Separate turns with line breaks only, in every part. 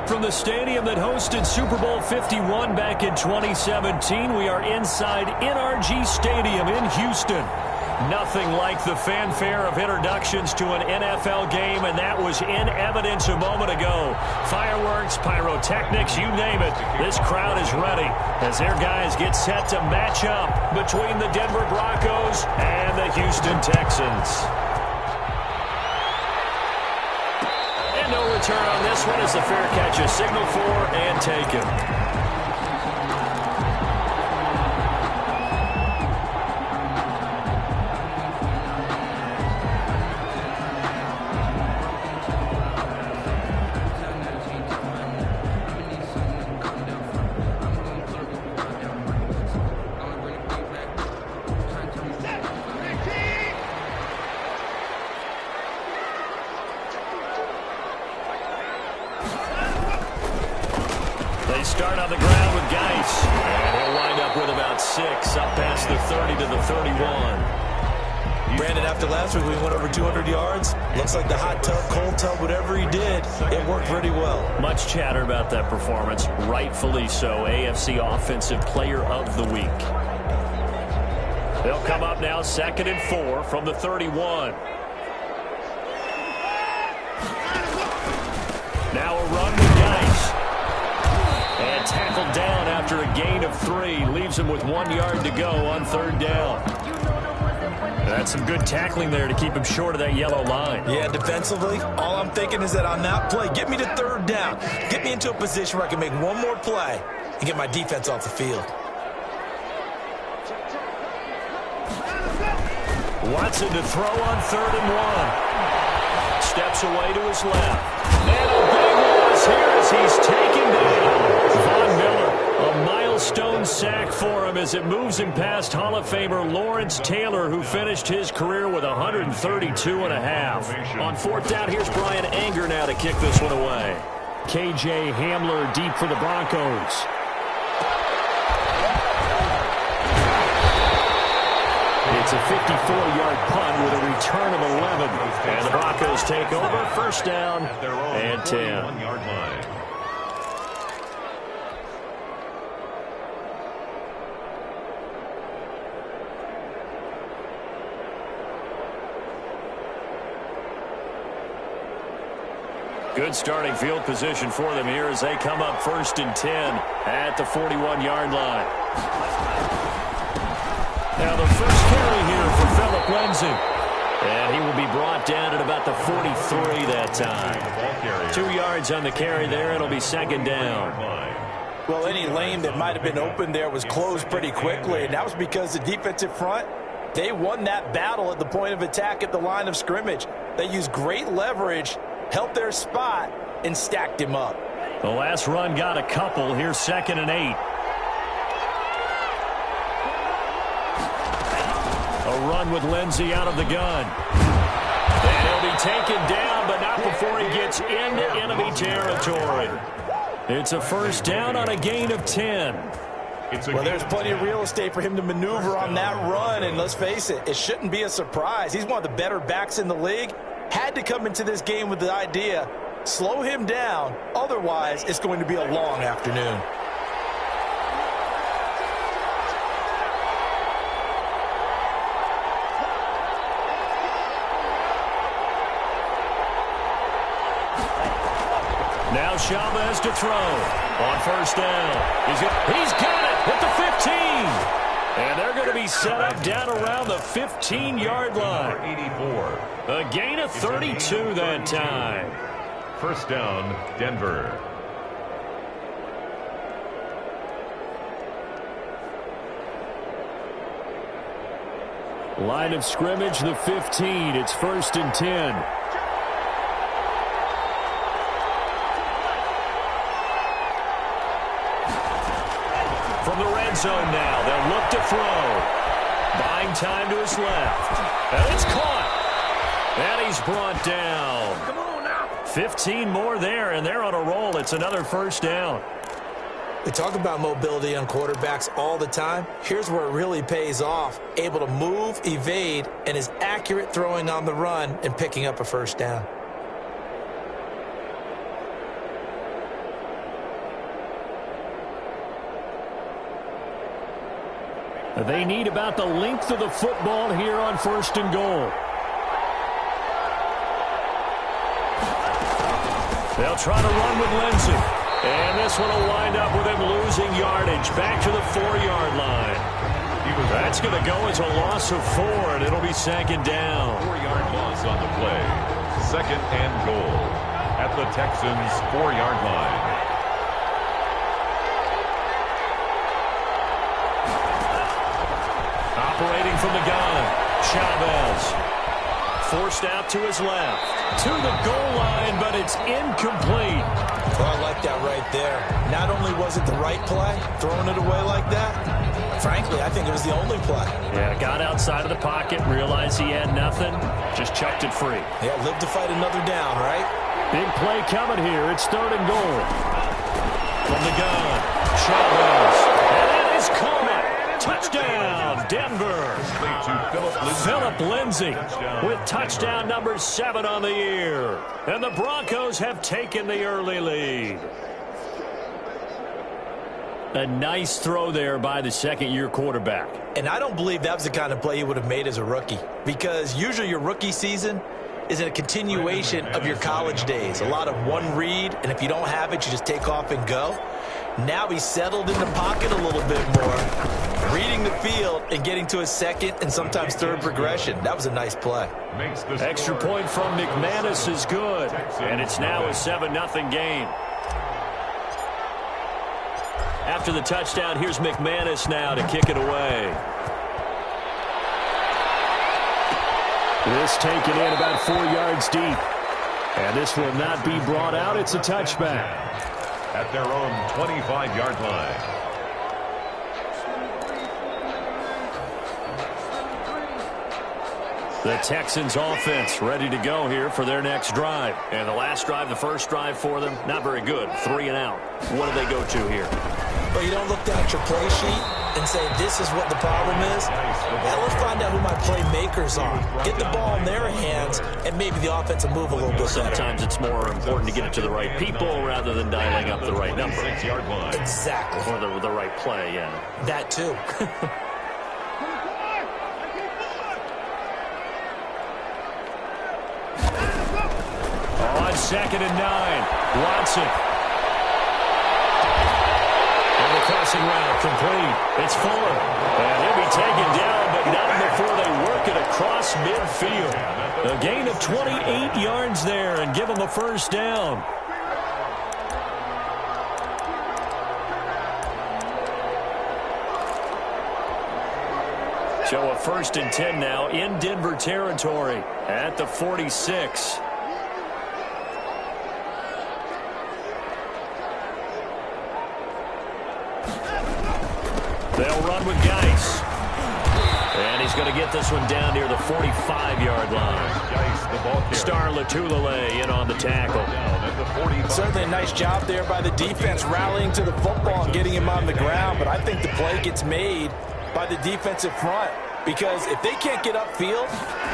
From the stadium that hosted Super Bowl 51 back in 2017, we are inside NRG Stadium in Houston. Nothing like the fanfare of introductions to an NFL game, and that was in evidence a moment ago. Fireworks, pyrotechnics, you name it. This crowd is ready as their guys get set to match up between the Denver Broncos and the Houston Texans. No return on this one as the fair catch is signaled for and taken. Start on the ground with Geis, and he'll wind up with about 6, up past the 30 to the 31.
Brandon, after last week we went over 200 yards. Looks like the hot tub, cold tub, whatever he did, it worked pretty well.
Much chatter about that performance, rightfully so. AFC Offensive Player of the Week. They'll come up now 2nd and 4 from the 31. Now a run with Geis. And tackled down after a gain of 3. Leaves him with 1 yard to go on 3rd down. That's some good tackling there to keep him short of that yellow line.
Yeah, defensively, all I'm thinking is that on that play, get me to 3rd down. Get me into a position where I can make one more play and get my defense off the field.
Watson to throw on 3rd and 1. Steps away to his left. And a big loss here as he's taken down. Von Miller, a milestone sack for him as it moves him past Hall of Famer Lawrence Taylor, who finished his career with 132 and a half. On 4th down, here's Brian Anger now to kick this one away. KJ Hamler deep for the Broncos. It's a 54-yard punt with a return of 11. And the Broncos take over, 1st down and 10. Good starting field position for them here as they come up 1st and 10 at the 41-yard line. Now the first carry here for Phillip Lindsay. And he will be brought down at about the 43 that time. 2 yards on the carry there. It'll be 2nd down.
Well, any lane that might have been open there was closed pretty quickly, and that was because the defensive front, they won that battle at the point of attack at the line of scrimmage. They used great leverage, helped their spot, and stacked him up.
The last run got a couple. Here's 2nd and 8. A run with Lindsay out of the gun. And he'll be taken down, but not before he gets into enemy territory. It's a 1st down on a gain of 10.
Well, there's plenty of real estate for him to maneuver on that run, and let's face it, it shouldn't be a surprise. He's one of the better backs in the league. Had to come into this game with the idea, slow him down, otherwise it's going to be a long afternoon.
Now Chavez to throw on 1st down. He's got it at the 15. And they're going to be set up down around the 15-yard line. 84. A gain of 32 that time.
1st down, Denver.
Line of scrimmage, the 15. It's 1st and 10. From the red zone now, they'll look to throw. Buying time to his left. And it's caught. And he's brought down. Come on now. 15 more there, and they're on a roll. It's another 1st down.
We talk about mobility on quarterbacks all the time. Here's where it really pays off. Able to move, evade, and is accurate throwing on the run and picking up a 1st down.
They need about the length of the football here on 1st and goal. They'll try to run with Lindsey. And this one will wind up with him losing yardage back to the 4-yard line. That's going to go as a loss of 4, and it'll be 2nd down.
4-yard loss on the play. 2nd and goal at the Texans' 4-yard line.
Operating from the gun, Chavez. Forced out to his left. To the goal line, but it's incomplete.
Well, I like that right there. Not only was it the right play, throwing it away like that, frankly, I think it was the only play.
Yeah, got outside of the pocket, realized he had nothing, just chucked it free.
Yeah, live to fight another down, right?
Big play coming here. It's 3rd and goal. From the gun, Chavez. And that is caught. Touchdown, Denver. Phillip Lindsay with touchdown number 7 on the year. And the Broncos have taken the early lead. A nice throw there by the 2nd-year quarterback.
And I don't believe that was the kind of play he would have made as a rookie, because usually your rookie season is a continuation of your college days. A lot of one read, and if you don't have it, you just take off and go. Now he's settled in the pocket a little bit more, reading the field and getting to his 2nd and sometimes 3rd progression. That was a nice play.
Extra point from McManus is good, and it's now a 7-0 game. After the touchdown, here's McManus now to kick it away. This taken in about 4 yards deep. And this will not be brought out. It's a touchback.
At their own 25-yard line.
The Texans offense ready to go here for their next drive. And the last drive, the first drive for them, not very good. 3 and out. What do they go to here?
Well, you don't look down at your play sheet and say, this is what the problem is. Now let's find out who my playmakers are. Get the ball in their hands, and maybe the offense will move a little bit better.
Sometimes it's more important to get it to the right people rather than dialing up the right number.
6-yard line.
Exactly.
Or the right play, yeah.
That too.
On 2nd and 9, Watson. Crossing route complete. It's Fuller. And he'll be taken down, but not before they work it across midfield. A gain of 28 yards there and give them a 1st down. So a 1st and 10 now in Denver territory at the 46. They'll run with Geis. And he's going to get this one down near the 45-yard line. Star Latulele in on the tackle.
Certainly a nice job there by the defense, rallying to the football and getting him on the ground. But I think the play gets made by the defensive front, because if they can't get upfield,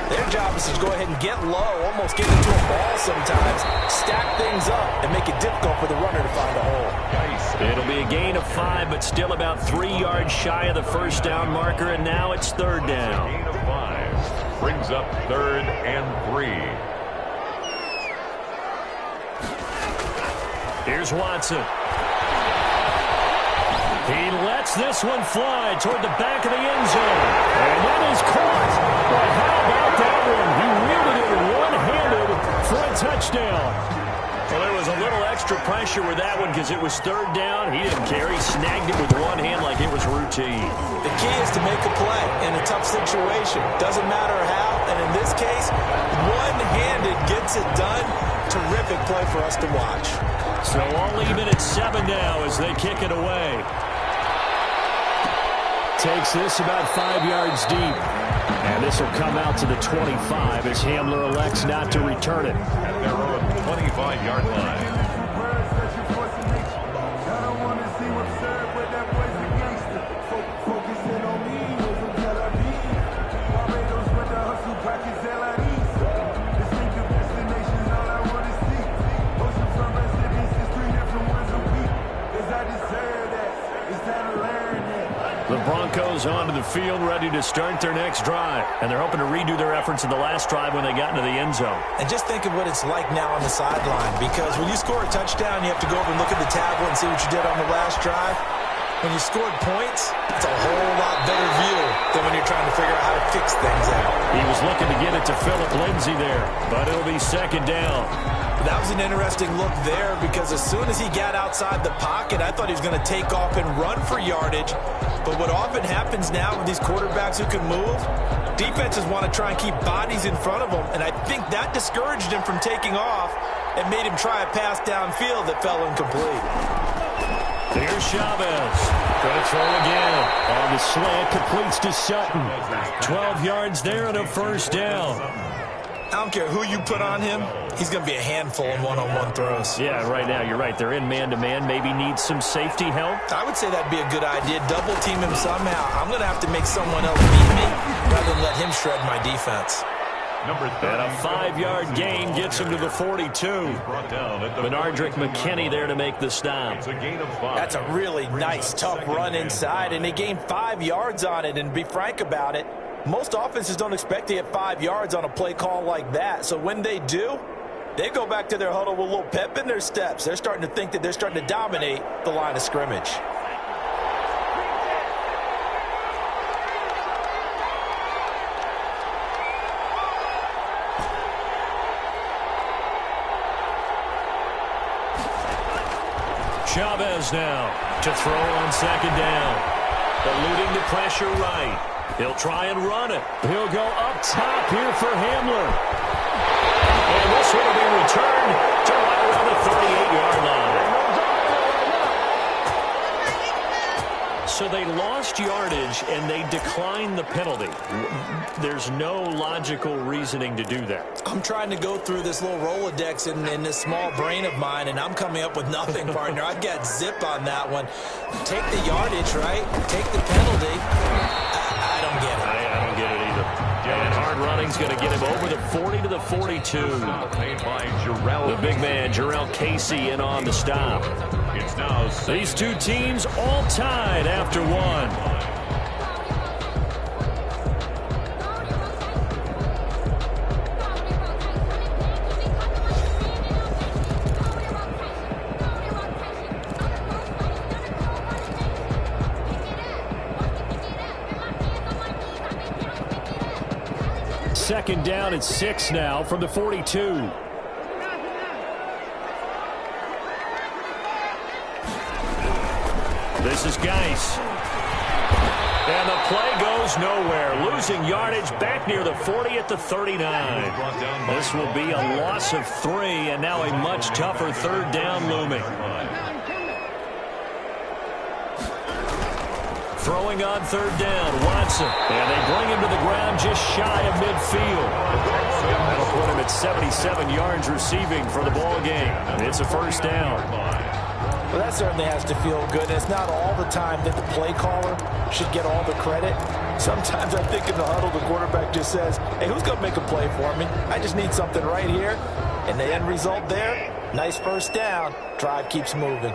their job is to go ahead and get low, almost get into a ball sometimes, stack things up, and make it difficult for the runner to find a hole.
It'll be a gain of 5, but still about 3 yards shy of the 1st down marker, and now it's 3rd down.
Gain of 5 brings up 3rd and 3.
Here's Watson. He lets this one fly toward the back of the end zone. And that is caught. But how about that one? He wielded it one-handed for a touchdown. Well, there was a little extra pressure with that one because it was 3rd down. He didn't care. He snagged it with one hand like it was routine.
The key is to make a play in a tough situation. Doesn't matter how. And in this case, one-handed gets it done. Terrific play for us to watch.
So all even at 7 now as they kick it away. Takes this about 5 yards deep. And this will come out to the 25 as Hamler elects not to return it.
At their own 25-yard line.
The Broncos goes onto the field, ready to start their next drive. And they're hoping to redo their efforts in the last drive when they got into the end zone.
And just think of what it's like now on the sideline, because when you score a touchdown, you have to go over and look at the tablet and see what you did on the last drive. When you scored points, it's a whole lot better view than when you're trying to figure out how to fix things out.
He was looking to get it to Phillip Lindsay there, but it'll be second down.
That was an interesting look there, because as soon as he got outside the pocket, I thought he was going to take off and run for yardage. But what often happens now with these quarterbacks who can move, defenses want to try and keep bodies in front of them, and I think that discouraged him from taking off and made him try a pass downfield that fell incomplete.
Here's Chavez. Going to throw again. On the slant, completes to Sutton. 12 yards there and a first down.
I don't care who you put on him, he's going to be a handful in one-on-one throws.
Yeah, right now, you're right. They're in man-to-man. Maybe needs some safety help.
I would say that'd be a good idea. Double team him somehow. I'm going to have to make someone else beat me rather than let him shred my defense.
And a 5-yard gain gets him to the 42. Benardrick McKinney there to make the stop.
That's a really nice, tough run inside, and they gained 5 yards on it. And to be frank about it, most offenses don't expect to get 5 yards on a play call like that. So when they do, they go back to their huddle with a little pep in their steps. They're starting to think that they're starting to dominate the line of scrimmage.
Chavez now to throw on second down. Eluding the pressure right. He'll try and run it. He'll go up top here for Hamler. And this one will be returned to right around the 38-yard line. So they lost yardage and they declined the penalty. There's no logical reasoning to do that.
I'm trying to go through this little Rolodex in this small brain of mine, and I'm coming up with nothing, partner. I've got zip on that one. Take the yardage, right? Take the penalty. I don't get it.
I don't get it either. And hard running's going to get him over the 40 to the 42. The big man, Jarrell Casey, in on the stop. These two teams all tied after one. Second down at 6 now from the 42. This is Geis. And the play goes nowhere. Losing yardage back near the 40 at the 39. This will be a loss of 3, and now a much tougher third down looming. Throwing on third down, Watson. And they bring him to the ground just shy of midfield. That'll put him at 77 yards receiving for the ball game. It's a first down.
Well, that certainly has to feel good. And it's not all the time that the play caller should get all the credit. Sometimes I think in the huddle, the quarterback just says, hey, who's going to make a play for me? I just need something right here. And the end result there, nice first down. Drive keeps moving.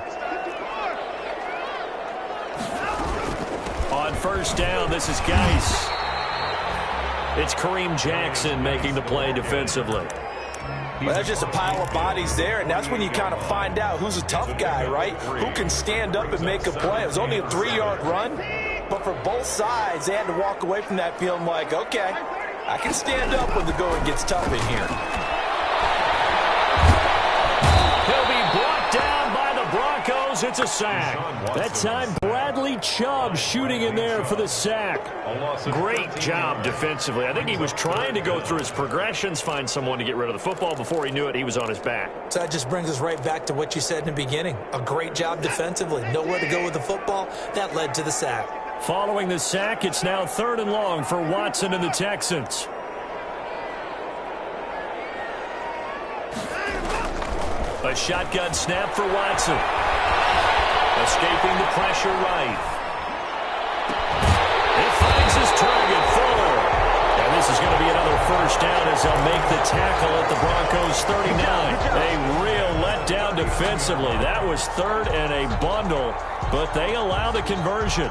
On first down, this is Geis. It's Kareem Jackson making the play defensively.
Well, that's just a pile of bodies there, and that's when you kind of find out who's a tough guy, right? Who can stand up and make a play. It was only a 3-yard run, but for both sides, they had to walk away from that feeling like, okay, I can stand up when the going gets tough in here.
He'll be brought down by the Broncos. It's a sack. That time, Bradley Chubb shooting in there for the sack. Great job defensively. I think he was trying to go through his progressions, find someone to get rid of the football. Before he knew it, he was on his back.
So that just brings us right back to what you said in the beginning. A great job defensively. Nowhere to go with the football. That led to the sack.
Following the sack, it's now 3rd and long for Watson and the Texans. A shotgun snap for Watson. Escaping the pressure right. He finds his target, Fuller. And this is going to be another first down as they'll make the tackle at the Broncos' 39. A real letdown defensively. That was 3rd and a bundle, but they allow the conversion.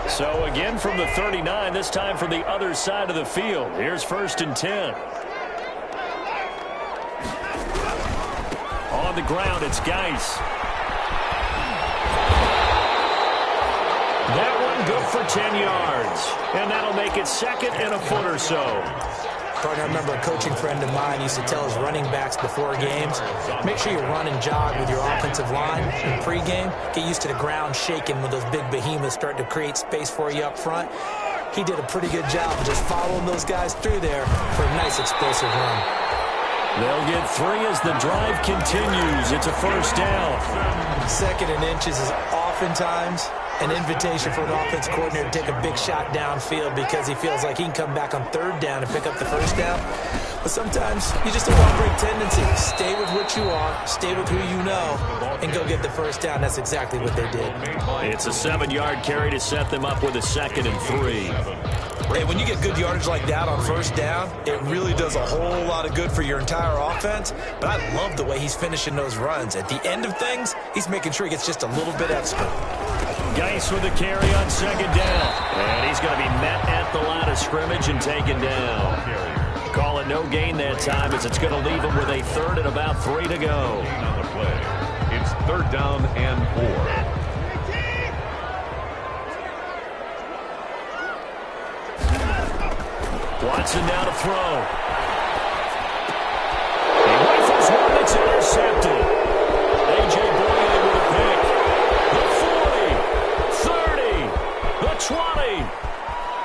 So again from the 39, this time from the other side of the field. Here's 1st and 10. On the ground, it's Geis. That one good for 10 yards. And that'll make it 2nd and a foot or so.
Partner, I remember a coaching friend of mine used to tell his running backs before games, make sure you run and jog with your offensive line in pregame. Get used to the ground shaking when those big behemoths start to create space for you up front. He did a pretty good job of just following those guys through there for a nice explosive run.
They'll get 3 as the drive continues. It's a 1st down.
2nd and inches is oftentimes an invitation for an offense coordinator to take a big shot downfield because he feels like he can come back on 3rd down and pick up the 1st down. But sometimes you just don't want to break tendency. Stay with what you are, stay with who you know, and go get the 1st down. That's exactly what they did.
It's a 7-yard carry to set them up with a 2nd and 3.
Hey, when you get good yardage like that on 1st down, it really does a whole lot of good for your entire offense. But I love the way he's finishing those runs. At the end of things, he's making sure he gets just a little bit extra.
Geis with the carry on 2nd down. And he's going to be met at the line of scrimmage and taken down. Call it no gain that time as it's going to leave him with a 3rd and about 3 to go.
On the play, it's 3rd down and 4.
Watson now to throw. He rifles one that's intercepted. A.J. Boye with a pick. The 40, 30, the 20.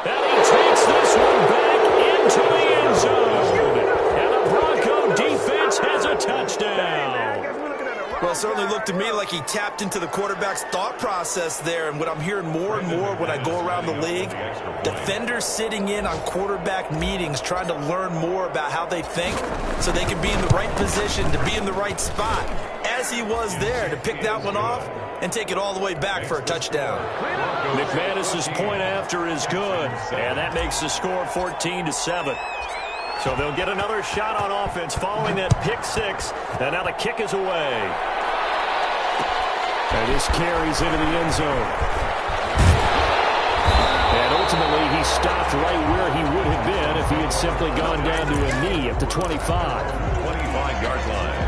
And he takes this one back into the end zone. And the Bronco defense has a touchdown.
Well, it certainly looked to me like he tapped into the quarterback's thought process there. And what I'm hearing more and more when I go around the league, defenders sitting in on quarterback meetings trying to learn more about how they think so they can be in the right position to be in the right spot, as he was there to pick that one off and take it all the way back for a touchdown.
McManus's point after is good, and that makes the score 14-7. So they'll get another shot on offense following that pick 6, and now the kick is away. And this carries into the end zone. And ultimately, he stopped right where he would have been if he had simply gone down to a knee at the 25.
25-yard line.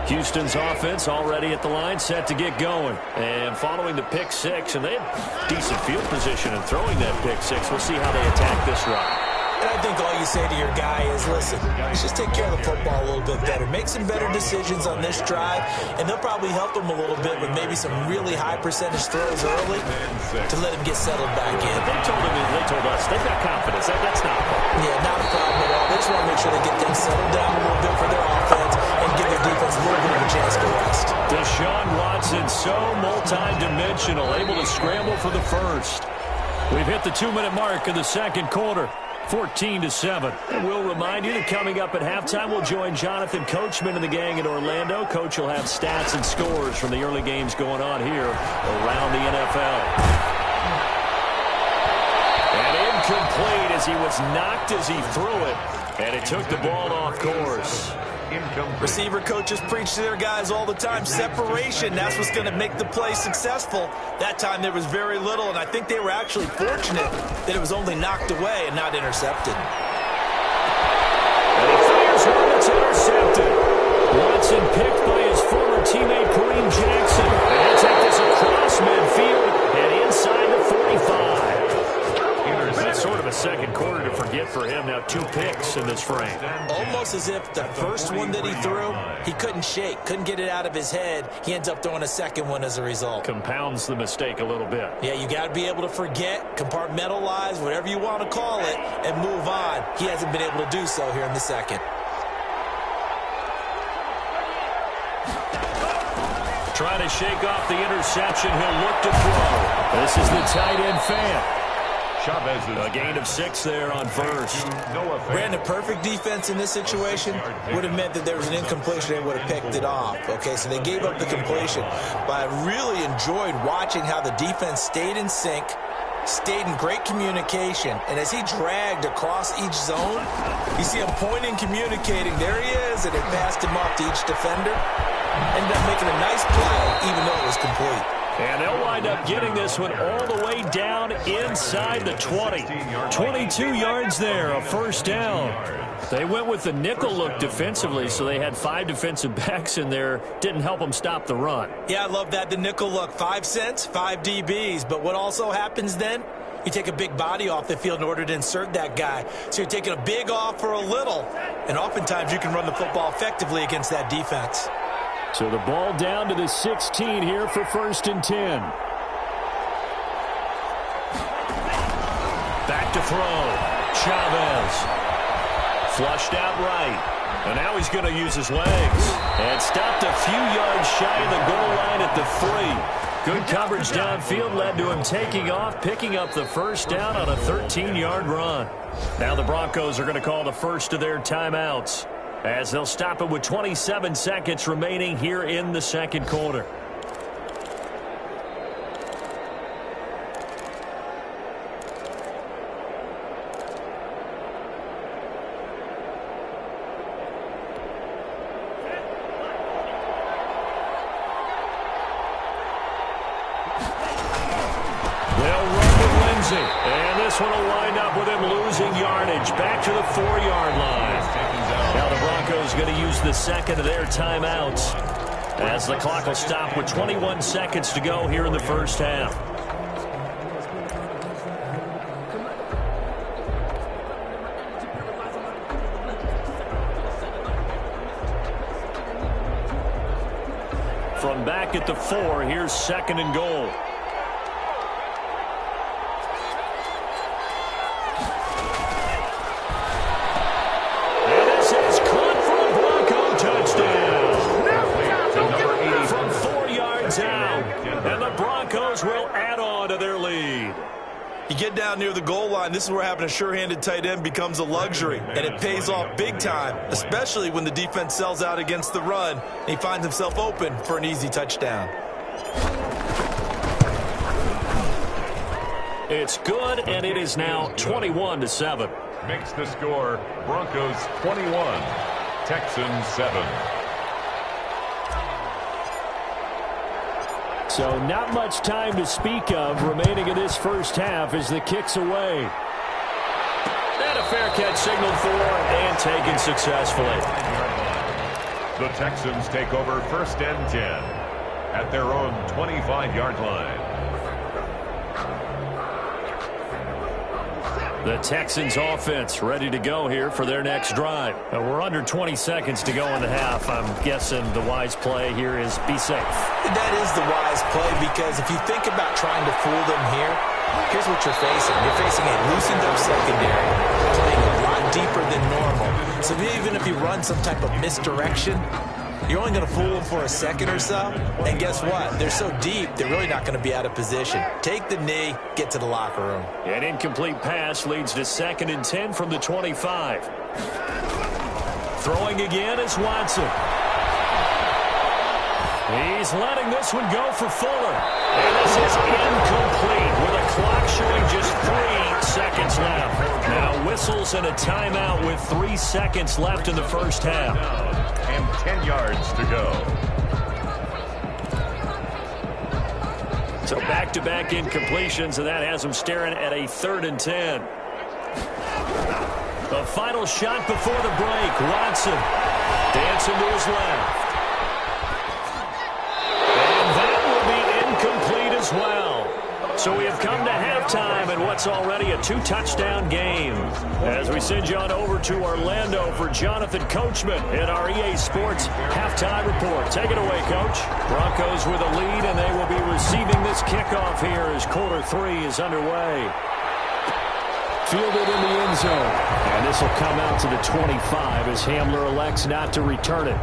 Houston's offense already at the line, set to get going. And following the pick 6, and they have decent field position in throwing that pick 6. We'll see how they attack this run.
And I think all you say to your guy is, listen, let's just take care of the football a little bit better. Make some better decisions on this drive, and they'll probably help him a little bit with maybe some really high percentage throws early to let him get settled back in.
They told us they've got confidence. That's not a problem.
Yeah, not a problem at all. They just want to make sure they get things settled down a little bit for their offense and give their defense a little bit of a chance to rest.
Deshaun Watson, so multi-dimensional, able to scramble for the 1st. We've hit the 2-minute mark of the 2nd quarter. 14-7. And we'll remind you that coming up at halftime, we'll join Jonathan Coachman and the gang in Orlando. Coach will have stats and scores from the early games going on here around the NFL. And incomplete as he was knocked as he threw it, and it took the ball off course.
Receiver coaches preach to their guys all the time. Separation, that's what's going to make the play successful. That time there was very little, and I think they were actually fortunate that it was only knocked away and not intercepted.
And he fires one that's intercepted. Watson picked by his former teammate Kareem Jackson. And he'll take this across midfield and inside the 45. That's sort of a 2nd quarter to forget for him. Now 2 picks in this frame.
Almost as if the first one that he threw, he couldn't shake, couldn't get it out of his head. He ends up throwing a 2nd one as a result.
Compounds the mistake a little bit.
Yeah, you got to be able to forget, compartmentalize, whatever you want to call it, and move on. He hasn't been able to do so here in the 2nd.
Trying to shake off the interception. He'll look to throw. This is the tight end fan. A gain of 6 there on 1st.
Brandon, perfect defense in this situation would have meant that there was an incompletion. They would have picked it off. Okay, so they gave up the completion. But I really enjoyed watching how the defense stayed in sync, stayed in great communication, and as he dragged across each zone, you see him pointing, communicating. There he is, and it passed him off to each defender. Ended up making a nice play, even though it was complete.
And they'll wind up getting this one all the way down inside the 20. 22 yards there, a first down. They went with the nickel look defensively, so they had 5 defensive backs in there. Didn't help them stop the run.
Yeah, I love that, the nickel look. 5 cents, 5 DBs. But what also happens then? You take a big body off the field in order to insert that guy. So you're taking a big off for a little. And oftentimes you can run the football effectively against that defense.
So the ball down to the 16 here for 1st and 10. Back to throw. Chavez. Flushed out right. And now he's going to use his legs. And stopped a few yards shy of the goal line at the 3. Good coverage downfield led to him taking off, picking up the first down on a 13-yard run. Now the Broncos are going to call the first of their timeouts, as they'll stop it with 27 seconds remaining here in the second quarter. They'll run with Lindsey, and this one will wind up with him losing yardage back to the 4-yard line. Now the Broncos going to use the second of their timeouts, as the clock will stop with 21 seconds to go here in the first half. From back at the 4, here's 2nd and goal. Will add on to their lead.
You get down near the goal line, this is where having a sure-handed tight end becomes a luxury, and it pays off big time, especially when the defense sells out against the run, and he finds himself open for an easy touchdown.
It's good, and it is now 21-7.
Makes the score Broncos 21, Texans 7.
So not much time to speak of remaining in this first half as the kick's away. And a fair catch signaled for and taken successfully.
The Texans take over 1st and 10 at their own 25-yard line.
The Texans offense ready to go here for their next drive. We're under 20 seconds to go in the half. I'm guessing the wise play here is be safe.
That is the wise play, because if you think about trying to fool them here, here's what you're facing. You're facing a loosened up secondary, playing a lot deeper than normal. So even if you run some type of misdirection, you're only going to fool them for a second or so. And guess what? They're so deep, they're really not going to be out of position. Take the knee, get to the locker room.
An incomplete pass leads to 2nd and 10 from the 25. Throwing again is Watson. He's letting this one go for Fuller. And this is incomplete with a clock showing just 3 seconds left. Now whistles and a timeout with 3 seconds left in the first half.
And 10 yards to go.
So back-to-back incompletions, and that has him staring at a 3rd and 10. The final shot before the break. Watson dancing to his left. And that will be incomplete as well. So we have come to halftime in what's already a 2-touchdown game. As we send you on over to Orlando for Jonathan Coachman in our EA Sports Halftime Report. Take it away, Coach. Broncos with a lead, and they will be receiving this kickoff here as quarter 3 is underway. Fielded in the end zone. And this will come out to the 25 as Hamler elects not to return it.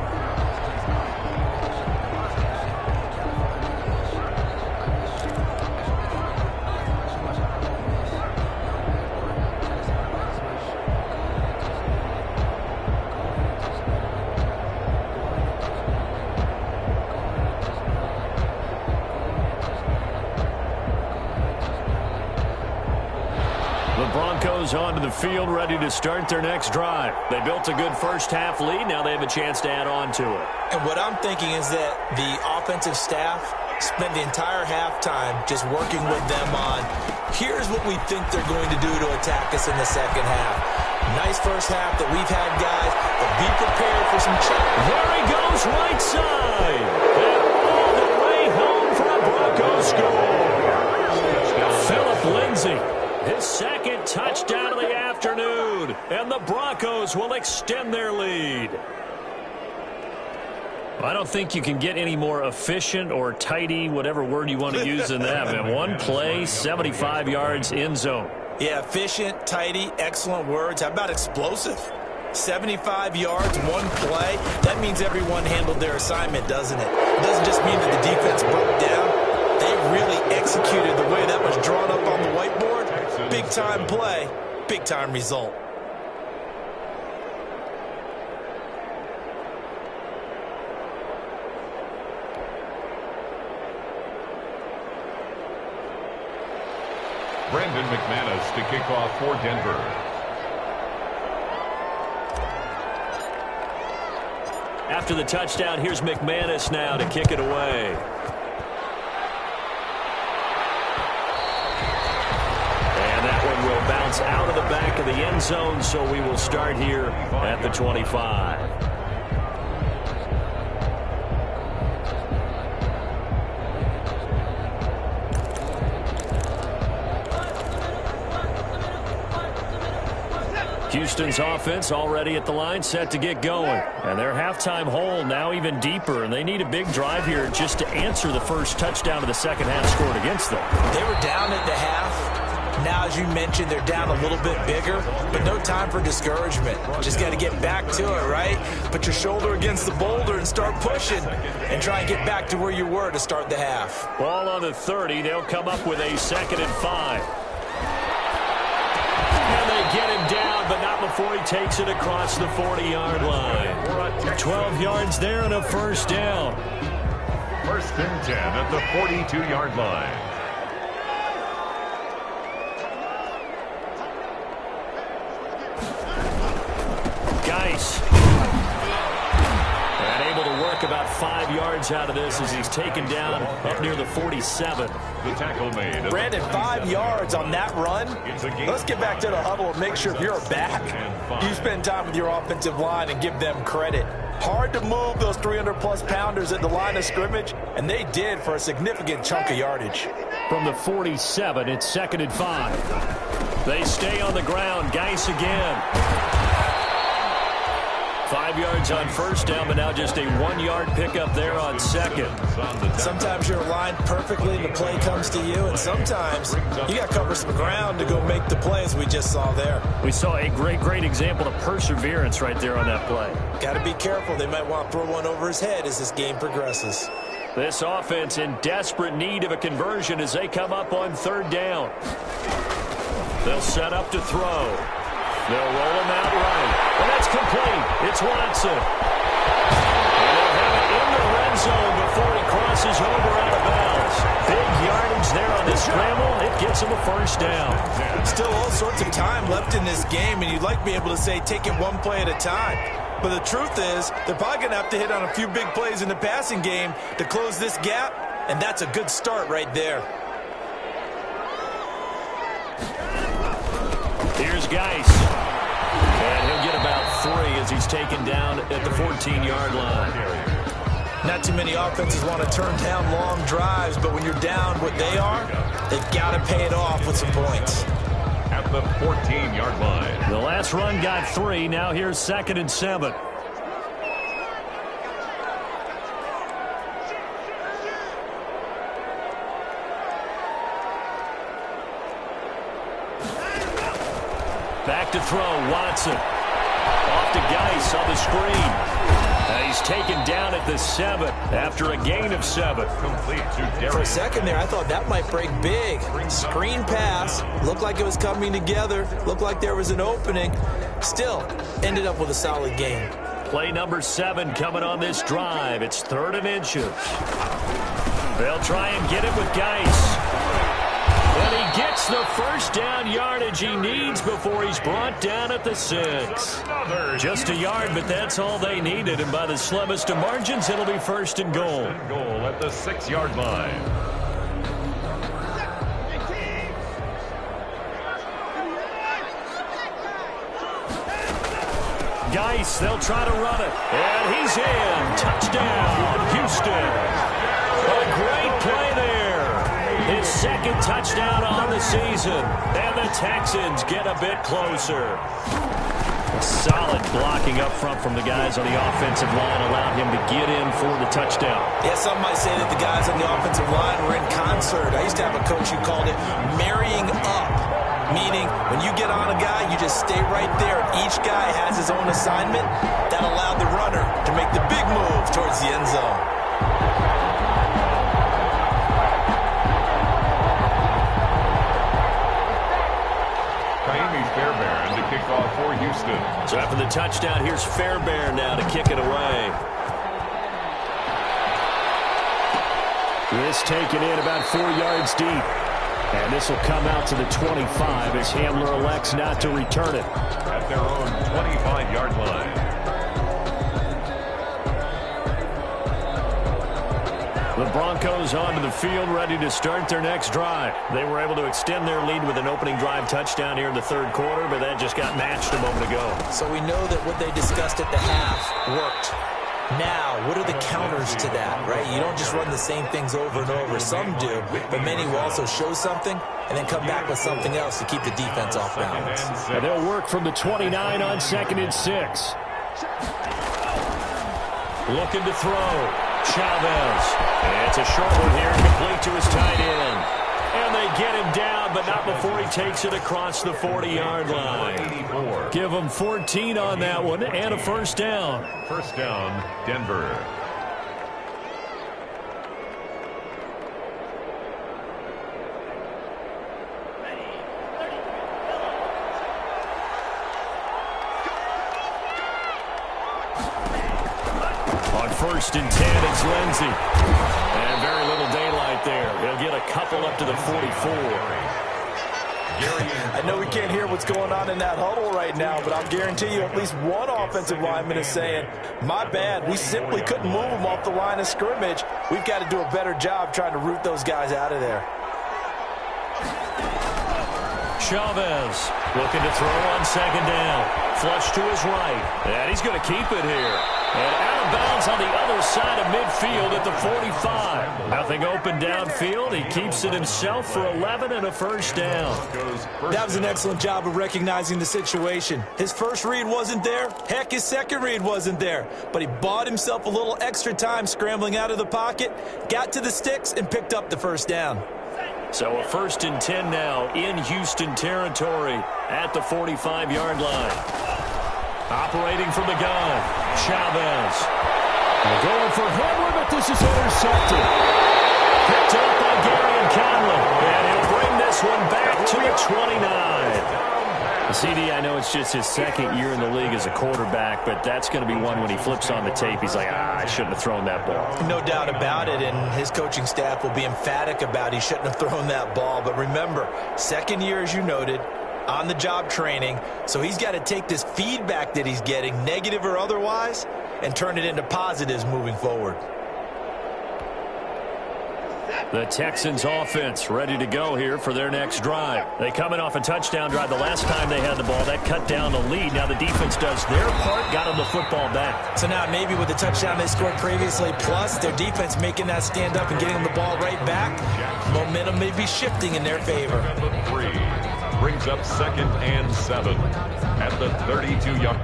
Broncos onto the field, ready to start their next drive. They built a good first half lead. Now they have a chance to add on to it.
And what I'm thinking is that the offensive staff spent the entire halftime just working with them on, here's what we think they're going to do to attack us in the second half. Nice first half that we've had, guys, but be prepared for some challenge.
There he goes, right side. And all the way home for a Broncos score. Phillip Lindsay, his second touchdown of the afternoon. And the Broncos will extend their lead. I don't think you can get any more efficient or tidy, whatever word you want to use in that. Man. One play, 75 yards, end zone.
Yeah, efficient, tidy, excellent words. How about explosive? 75 yards, one play. That means everyone handled their assignment, doesn't it? It doesn't just mean that the defense broke down. They really executed the way that was drawn up on the whiteboard. Big-time play, big-time result.
Brandon McManus to kick off for Denver.
After the touchdown, here's McManus now to kick it away. And that one will bounce out of the back of the end zone, so we will start here at the 25. Houston's offense already at the line, set to get going. And their halftime hole now even deeper, and they need a big drive here just to answer the first touchdown of the second half scored against them.
They were down at the half. Now, as you mentioned, they're down a little bit bigger, but no time for discouragement. Just got to get back to it, right? Put your shoulder against the boulder and start pushing and try and get back to where you were to start the half.
Ball on the 30. They'll come up with a 2nd and 5. Get him down, but not before he takes it across the 40-yard line. 12 yards there and a first down.
1st and 10 at the 42-yard line.
Geis. And able to work about 5 yards out of this as he's taken down up near the 47.
The tackle made.
Brandon, 5 yards on that run. Let's get back to the huddle and make sure if you're a back, you spend time with your offensive line and give them credit. Hard to move those 300-plus pounders at the line of scrimmage, and they did for a significant chunk of yardage.
From the 47, it's 2nd and 5. They stay on the ground. Geis again. 5 yards on first down, but now just a 1-yard pickup there on second.
Sometimes you're aligned perfectly and the play comes to you, and sometimes you got to cover some ground to go make the play, as we just saw there.
We saw a great example of perseverance right there on that play.
Got to be careful. They might want to throw one over his head as this game progresses.
This offense in desperate need of a conversion as they come up on 3rd down. They'll set up to throw. They'll roll him out right. And that's complete. It's Watson. And they'll have it in the red zone before he crosses over out of bounds. Big yardage there on the scramble. It gets him a first down.
Still all sorts of time left in this game, and you'd like to be able to say take it one play at a time. But the truth is, they're probably going to have to hit on a few big plays in the passing game to close this gap, and that's a good start right there.
Here's Geis. And he'll get about 3 as he's taken down at the 14-yard line.
Not too many offenses want to turn down long drives, but when you're down what they are, they've got to pay it off with some points.
At the 14-yard line.
The last run got 3. Now here's 2nd and 7. Back to throw, Watson. Off to Geis on the screen. He's taken down at the 7 after a gain of 7.
Complete to Derek.
For a second there, I thought that might break big. Screen pass. Looked like it was coming together. Looked like there was an opening. Still, ended up with a solid gain.
Play number 7 coming on this drive. It's 3rd and inches. They'll try and get it with Geis. And he gets the first down yardage he needs before he's brought down at the 6. Just a yard, but that's all they needed. And by the slimmest of margins, it'll be first and goal.
Goal at the 6-yard line.
Geis, they'll try to run it. And he's in. Touchdown, Houston. A great play there. His second touchdown on the season. And the Texans get a bit closer. Solid blocking up front from the guys on the offensive line allowed him to get in for the touchdown.
Yeah, some might say that the guys on the offensive line were in concert. I used to have a coach who called it marrying up, meaning when you get on a guy, you just stay right there. Each guy has his own assignment. That allowed the runner to make the big move towards the end zone.
Fairbairn to kick off for Houston.
So after the touchdown, here's Fairbairn now to kick it away. This taken in about 4 yards deep. And this will come out to the 25 as Hamler elects not to return it.
At their own 25-yard line.
The Broncos onto the field, ready to start their next drive. They were able to extend their lead with an opening drive touchdown here in the third quarter, but that just got matched a moment ago.
So we know that what they discussed at the half worked. Now, what are the counters to that, right? You don't just run the same things over and over. Some do, but many will also show something and then come back with something else to keep the defense off balance.
And they'll work from the 29 on 2nd and 6. Looking to throw. Chavez. And it's a short one here, complete to his tight end. And they get him down, but not before he takes it across the 40-yard line. Give him 14 on that one and a first down.
First down, Denver.
On 1st and 10, it's Lindsey. And very little daylight there. He'll get a couple up to the 44.
I know we can't hear what's going on in that huddle right now, but I'll guarantee you at least one offensive lineman is saying, my bad, we simply couldn't move them off the line of scrimmage. We've got to do a better job trying to root those guys out of there.
Chavez looking to throw on 2nd down. Flush to his right. And he's going to keep it here. And out of bounds on the other side of midfield at the 45. Nothing open downfield. He keeps it himself for 11 and a first down.
That was an excellent job of recognizing the situation. His first read wasn't there. Heck, his second read wasn't there. But he bought himself a little extra time scrambling out of the pocket, got to the sticks, and picked up the first down.
So a 1st and 10 now in Houston territory at the 45-yard line. Operating from the gun, Chavez. Going for Hamler, but this is intercepted. Picked up by Gary Conlon. And he'll bring this one back to the 29. CD, I know it's just his second year in the league as a quarterback, but that's going to be one when he flips on the tape, he's like, I shouldn't have thrown that ball.
No doubt about it, and his coaching staff will be emphatic about he shouldn't have thrown that ball. But remember, second year, as you noted, on-the-job training, so he's got to take this feedback that he's getting, negative or otherwise, and turn it into positives moving forward.
The Texans offense ready to go here for their next drive. They coming off a touchdown drive the last time they had the ball. That cut down the lead. Now the defense does their part, got them the football back.
So now maybe with the touchdown they scored previously, plus their defense making that stand up and getting them the ball right back, momentum may be shifting in their favor.
3 brings up 2nd and 7 at the 32-yard.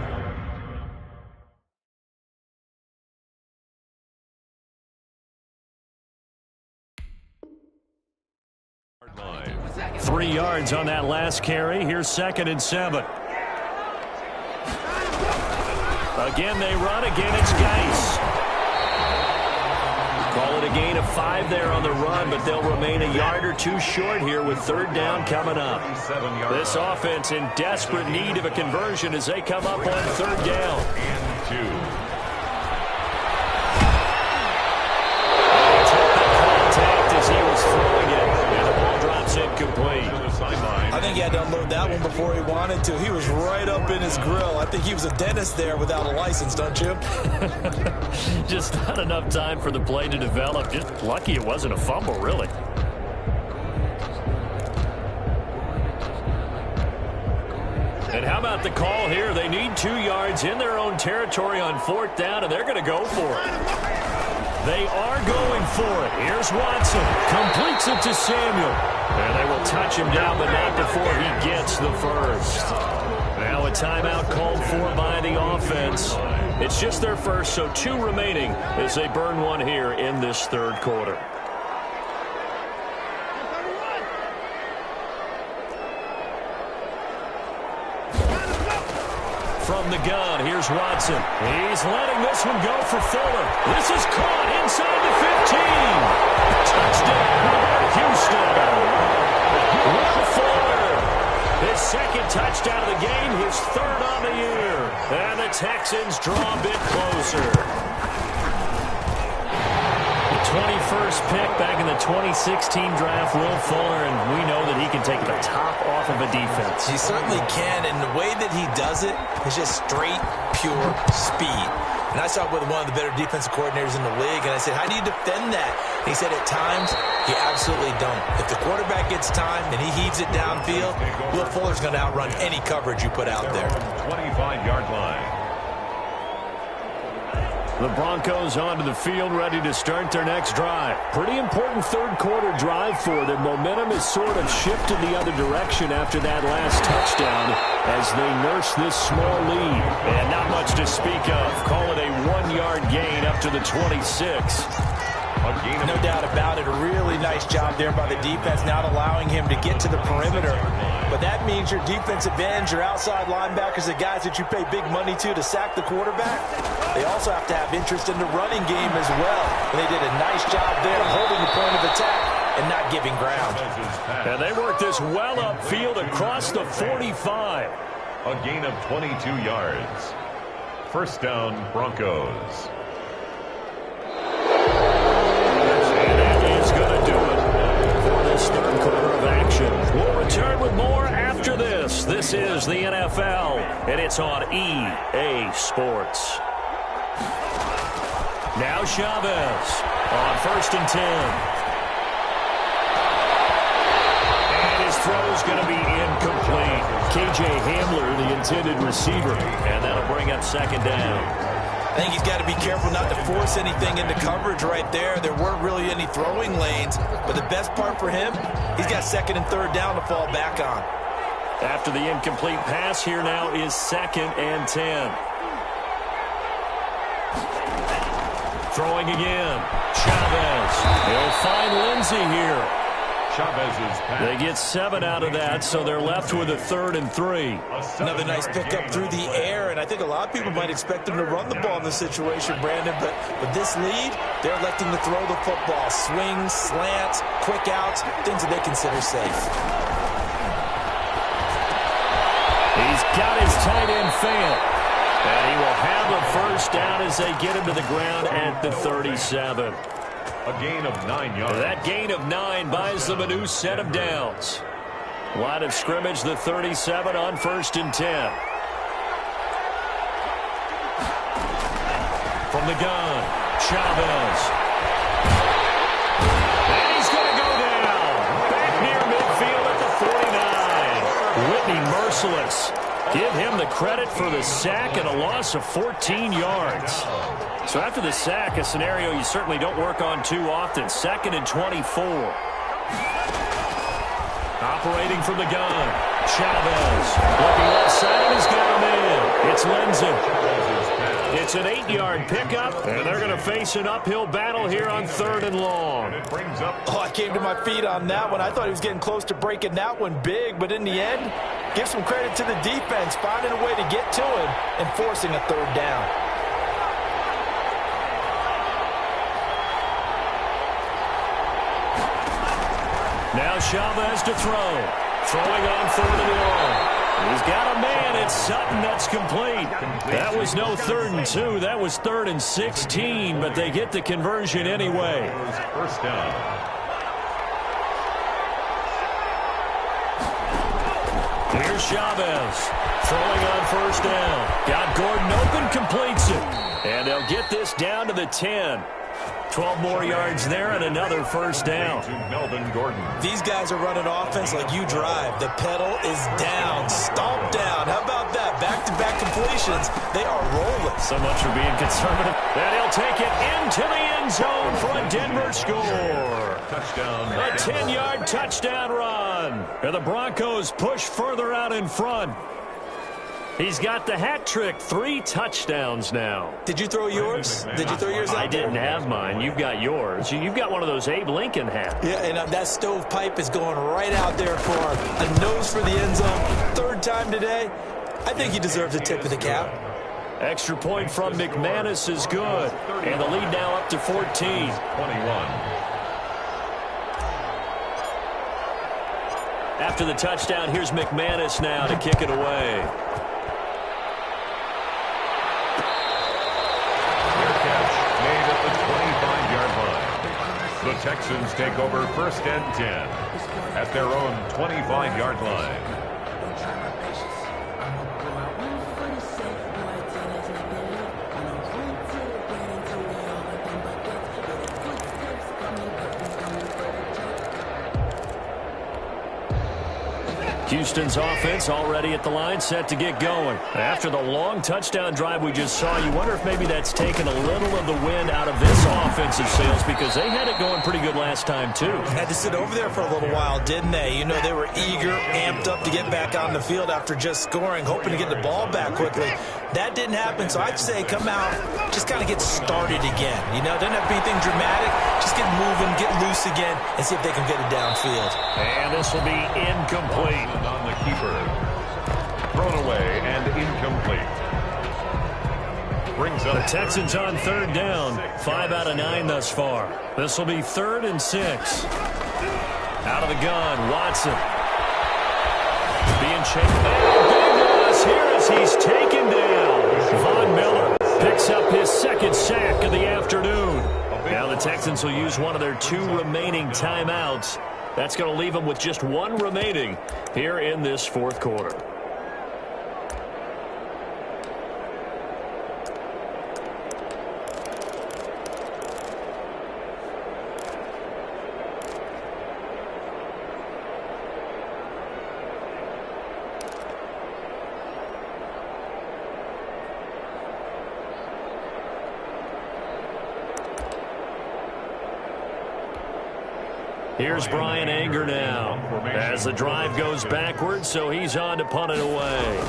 line.
3 yards on that last carry. Here's 2nd and 7. Again, they run. Again, it's Geis. Call it a gain of 5 there on the run, but they'll remain a yard or 2 short here with 3rd down coming up. This offense in desperate need of a conversion as they come up on 3rd down.
And 2.
Contact as he was throwing it, and the ball drops incomplete.
To the sideline.
had to unload that one before he wanted to. He was right up in his grill. I think he was a dentist there without a license, don't you?
Just not enough time for the play to develop. Just lucky it wasn't a fumble, really. And how about the call here? They need 2 yards in their own territory on 4th down, and they're going to go for it. They are going for it. Here's Watson. Completes it to Samuel. And they will touch him down, but not before he gets the first. Now a timeout called for by the offense. It's just their first, so 2 remaining as they burn one here in this 3rd quarter. From the gun, here's Watson. He's letting this one go for Fuller. This is caught inside the 15. Touchdown, Houston. Will Fuller. His 2nd touchdown of the game, his 3rd on the year. And the Texans draw a bit closer. 21st pick back in the 2016 draft, Will Fuller, and we know that he can take the top off of a defense.
He certainly can, and the way that he does it is just straight, pure speed. And I saw it with one of the better defensive coordinators in the league, and I said, how do you defend that? And he said, at times, you absolutely don't. If the quarterback gets time and he heaves it downfield, Will Fuller's going to outrun any coverage you put out there.
25-yard line.
The Broncos onto the field, ready to start their next drive. Pretty important 3rd quarter drive for them. Momentum is sort of shifted the other direction after that last touchdown as they nurse this small lead. And not much to speak of. Call it a 1-yard gain up to the 26.
No doubt about it. A really nice job there by the defense, not allowing him to get to the perimeter. But that means your defensive ends, your outside linebackers, the guys that you pay big money to sack the quarterback, they also have to have interest in the running game as well. And they did a nice job there holding the point of attack and not giving ground.
And they worked this well upfield across the 45.
A gain of 22 yards. 1st down, Broncos.
This 3rd quarter of action. We'll return with more after this. This is the NFL, and it's on EA Sports. Now Chavez on 1st and 10. And his throw is going to be incomplete. KJ Hamler, the intended receiver, and that'll bring up 2nd down.
I think he's got to be careful not to force anything into coverage right there. There weren't really any throwing lanes, but the best part for him, he's got 2nd and 3rd down to fall back on.
After the incomplete pass, here now is 2nd and 10. Throwing again. Chavez. He'll find Lindsey here.
Chavez's pass.
They get 7 out of that, so they're left with a 3rd and 3.
Another nice pickup through the air, and I think a lot of people might expect them to run the ball in this situation, Brandon, but with this lead, they're electing to throw the football. Swings, slants, quick outs, things that they consider safe.
He's got his tight end Fant, and he will have a 1st down as they get him to the ground at the 37.
A gain of 9 yards.
That gain of 9 buys them a new set of downs. Line of scrimmage, the 37 on 1st and 10. From the gun, Chavez. And he's going to go down. Back near midfield at the 49. Whitney merciless. Give him the credit for the sack and a loss of 14 yards. So after the sack, a scenario you certainly don't work on too often. 2nd and 24. Operating from the gun. Chavez. Looking left side, he's got him in. It's Lindsey. It's an 8-yard pickup, and they're going to face an uphill battle here on 3rd and long.
Oh, I came to my feet on that one. I thought he was getting close to breaking that one big, but in the end, give some credit to the defense, finding a way to get to him and forcing a 3rd down.
Now Chavez to throw. Throwing on 3rd and long. He's got a man. It's Sutton. That's complete. That was no 3rd and 2. That was 3rd and 16, but they get the conversion anyway.
1st down.
Here's Chavez throwing on first down. Got Gordon open, completes it. And they'll get this down to the 10. 12 more yards there and another first down.
Melvin Gordon.
These guys are running offense like you drive. The pedal is down, stomp down. How about that? Back-to-back completions. They are rolling.
So much for being conservative. And he'll take it into the end zone for a Denver score.
Touchdown.
A 10-yard touchdown run. And the Broncos push further out in front. He's got the hat trick, 3 touchdowns now.
Did you throw yours? Did you throw yours out
I didn't have mine. You've got yours. You've got one of those Abe Lincoln hats.
Yeah, and that stovepipe is going right out there for a nose for the end zone. 3rd time today. I think he deserves a tip of the cap.
Extra point from McManus is good. And the lead now up to 14.
21.
After the touchdown, here's McManus now to kick it away.
The Texans take over 1st and 10 at their own 25-yard line.
Houston's offense already at the line, set to get going. After the long touchdown drive we just saw, you wonder if maybe that's taken a little of the wind out of this offensive sails because they had it going pretty good last time, too.
Had to sit over there for a little while, didn't they? You know, they were eager, amped up to get back on the field after just scoring, hoping to get the ball back quickly. That didn't happen, so I'd say come out, just kind of get started again. You know, doesn't have to be anything dramatic. Just get moving, get loose again, and see if they can get it downfield.
And this will be incomplete.
On the keeper. Thrown away and incomplete. Brings up
the Texans on 3rd down. 5 out of 9 thus far. This will be 3rd and 6. Out of the gun, Watson. Being chased. Big loss here as he's taken down. Von Miller picks up his 2nd sack of the afternoon. Now the Texans will use one of their 2 remaining timeouts. That's going to leave them with just 1 remaining here in this 4th quarter. Here's Brian Anger now as the drive goes backwards, so he's on to punt it away.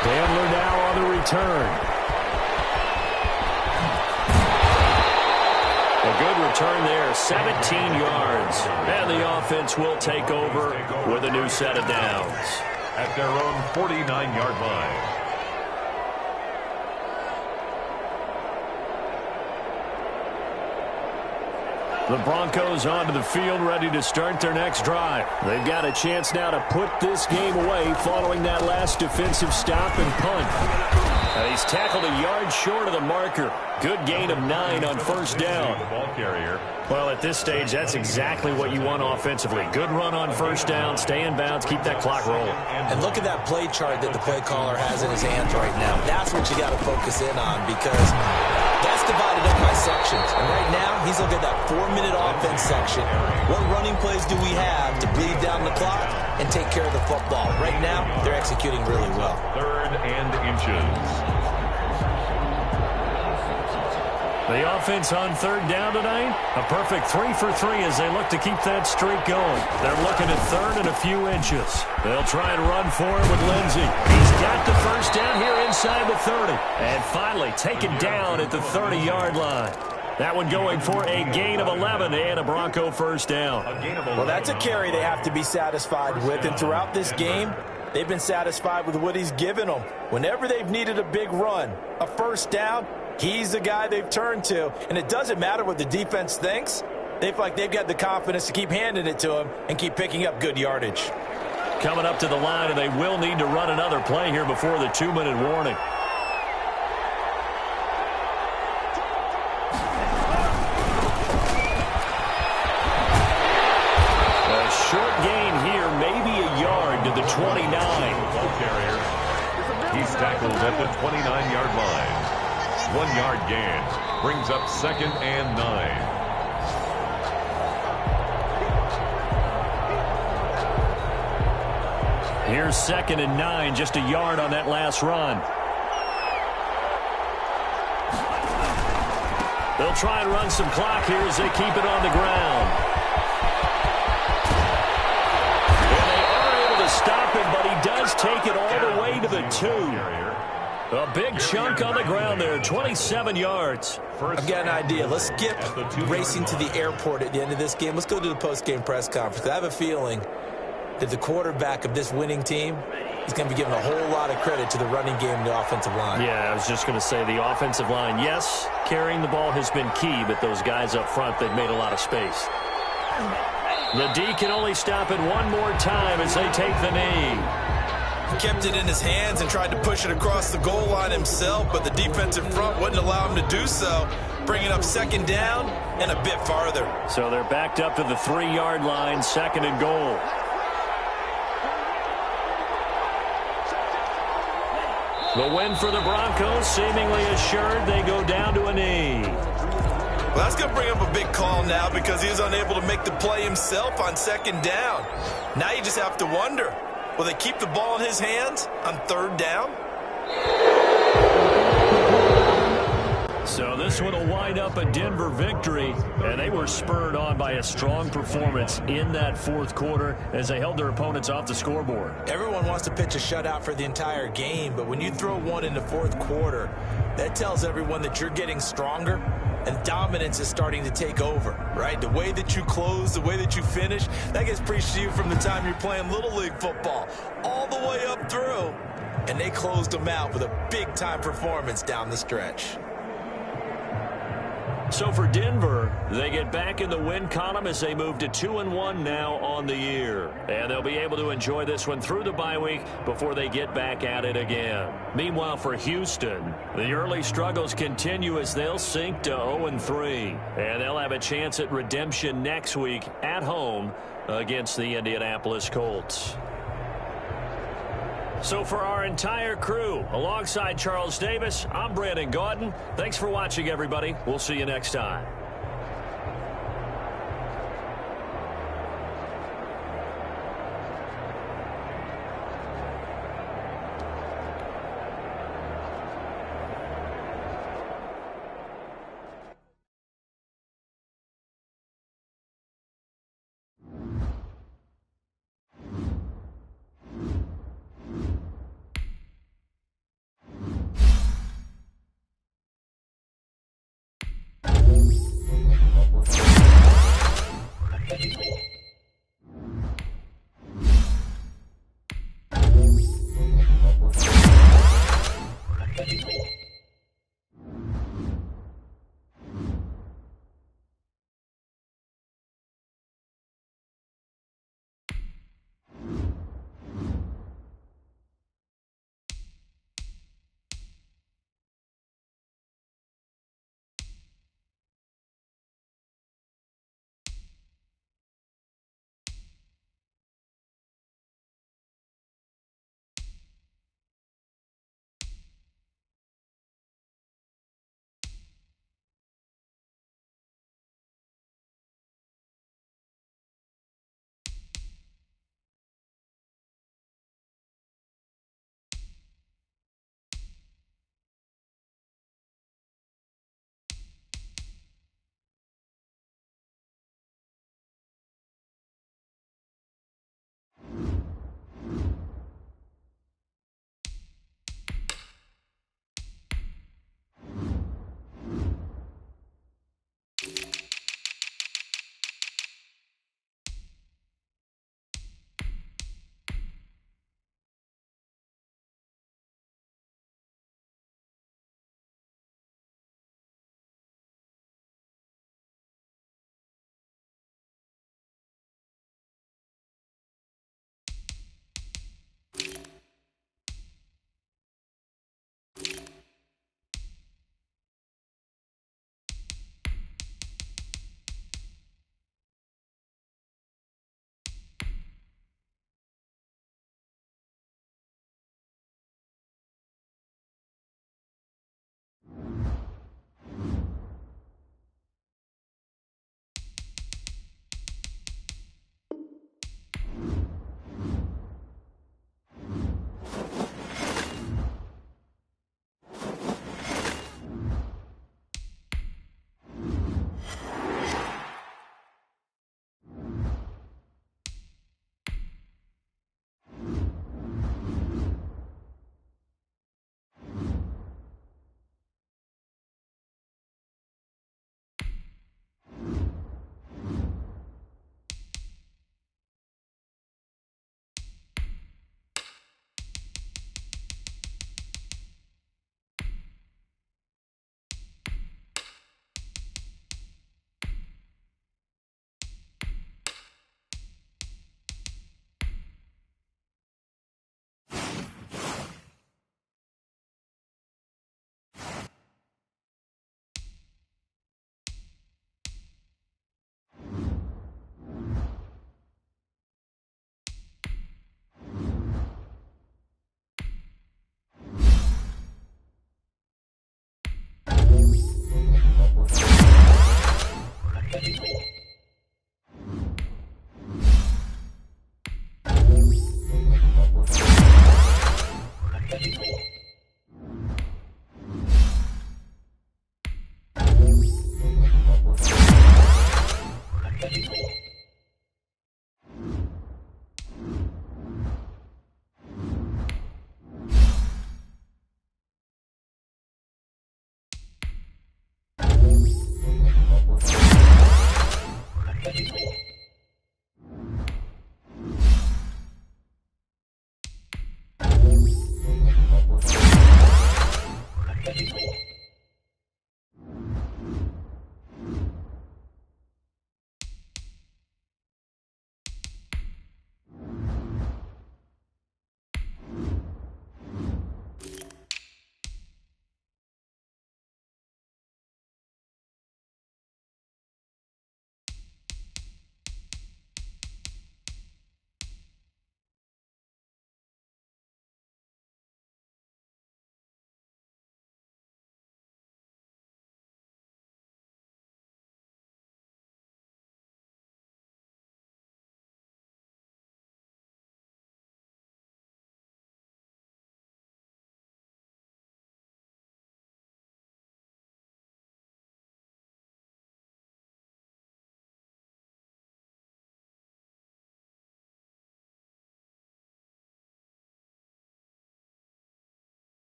Handler now on the return. A good return there, 17 yards. And the offense will take over with a new set of downs.
At their own 49-yard line.
The Broncos onto the field, ready to start their next drive. They've got a chance now to put this game away following that last defensive stop and punt. And he's tackled a yard short of the marker. Good gain of 9 on first down.
The ball carrier.
Well, at this stage, that's exactly what you want offensively. Good run on first down, stay in bounds, keep that clock rolling.
And look at that play chart that the play caller has in his hands right now. That's what you got to focus in on because that's divided up by sections. And right now, he's looking at that 4-minute offense section. What running plays do we have to bleed down the clock and take care of the football? Right now, they're executing really well.
3rd and inches.
The offense on 3rd down tonight, a perfect 3 for 3 as they look to keep that streak going. They're looking at 3rd and a few inches. They'll try and run for it with Lindsey. He's got the first down here inside the 30. And finally taken down at the 30-yard line. That one going for a gain of 11 and a Bronco first down.
Well, that's a carry they have to be satisfied with. And throughout this game, they've been satisfied with what he's given them. Whenever they've needed a big run, a first down, he's the guy they've turned to. And it doesn't matter what the defense thinks. They feel like they've got the confidence to keep handing it to him and keep picking up good yardage.
Coming up to the line, and they will need to run another play here before the 2-minute warning. 29.
Ball carrier. He's tackled at the 29-yard line. 1 yard gain. Brings up 2nd and 9.
Here's 2nd and 9, just a yard on that last run. They'll try and run some clock here as they keep it on the ground. And they are able to stop him, but he does take it all the way to the 2. A big chunk on the ground there, 27 yards.
I've got an idea. Let's skip racing to the airport at the end of this game. Let's go to the post-game press conference. I have a feeling that the quarterback of this winning team is going to be given a whole lot of credit to the running game and the offensive line.
Yeah, I was just going to say the offensive line, yes, carrying the ball has been key, but those guys up front, they've made a lot of space. The D can only stop it one more time as they take the knee.
He kept it in his hands and tried to push it across the goal line himself, but the defensive front wouldn't allow him to do so, bringing up 2nd down and a bit farther.
So they're backed up to the 3-yard line, 2nd and goal. The win for the Broncos, seemingly assured. They go down to a knee.
Well, that's going to bring up a big call now because he was unable to make the play himself on 2nd down. Now you just have to wonder, will they keep the ball in his hands on 3rd down?
So this one will wind up a Denver victory, and they were spurred on by a strong performance in that 4th quarter as they held their opponents off the scoreboard.
Everyone wants to pitch a shutout for the entire game, but when you throw one in the 4th quarter, that tells everyone that you're getting stronger and dominance is starting to take over, right? The way that you close, the way that you finish, that gets preached to you from the time you're playing Little League football all the way up through, and they closed them out with a big-time performance down the stretch.
So for Denver, they get back in the win column as they move to 2-1 now on the year. And they'll be able to enjoy this one through the bye week before they get back at it again. Meanwhile, for Houston, the early struggles continue as they'll sink to 0-3. And they'll have a chance at redemption next week at home against the Indianapolis Colts. So for our entire crew, alongside Charles Davis, I'm Brandon Gaudin. Thanks for watching, everybody. We'll see you next time.